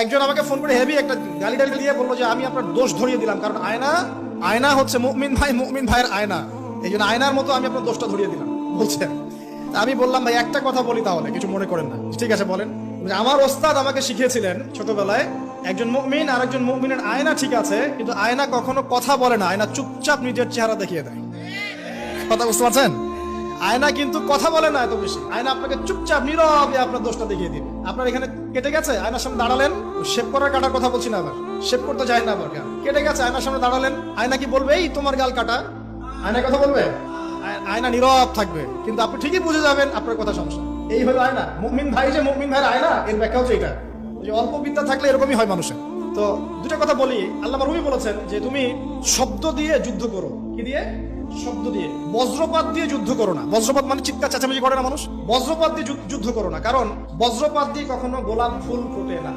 একজন আমাকে ফোন করে হেভি একটা গালি টালি দিয়ে বললো যে আমি আপনার দোষ ধরিয়ে দিলাম, কারণ আয়না হচ্ছে মুমিন ভাইয়ের আয়না, এই জন্য আয়নার মতো আমি আপনার দোষটা ধরিয়ে দিলাম বলছেন। তা আমি বললাম ভাই একটা কথা বলি, তাহলে কিছু মনে করেন না। ঠিক আছে বলেন। আমার ওস্তাদ আমাকে শিখিয়েছিলেন ছোটবেলায়, একজন মুমিন আর একজন মুমিনের আয়না ঠিক আছে, কিন্তু আয়না কখনো কথা বলে না, আয়না চুপচাপ নিজের চেহারা দেখিয়ে দেয়। কথা বুঝতে পারছেন? আয়না কিন্তু কথা বলে না এত বেশি, আয়না আপনাকে চুপচাপ নীরবে আপনার দোষটা দেখিয়ে দিবে। আপনার এখানে কেটে গেছে, আয়নার সামনে দাঁড়ালেন, শেভ করার কাটার কথা বলছি না, আবার শেভ করতে যায় না, আবার কেটে গেছে আয়নার সামনে দাঁড়ালেন, আয়না কি বলবে এই তোমার গাল কাটা? আয়না কথা বলবে? আয়না নীরব থাকবে, কিন্তু আপনি ঠিকই বুঝে যাবেন আপনার কথা সমস্যা। এই হলো আয়না। মুমিন ভাই যে মুমিন ভাইয়ের আয়না, এর ব্যাখ্যা হচ্ছে এটা, যে অল্প বিদ্যা থাকলে এরকমই হয় মানুষের। তো দুটো কথা বলি। আল্লামা রুমি বলেছেন যে তুমি শব্দ দিয়ে যুদ্ধ করো। কি দিয়ে? শব্দ দিয়ে। বজ্রপাত দিয়ে যুদ্ধ করো না। বজ্রপাত মানে চিৎকার চেঁচামেচি করে না মানুষ, বজ্রপাত দিয়ে যুদ্ধ করো না, কারণ বজ্রপাত দিয়ে কখনো গোলাপ ফুল ফোটে না।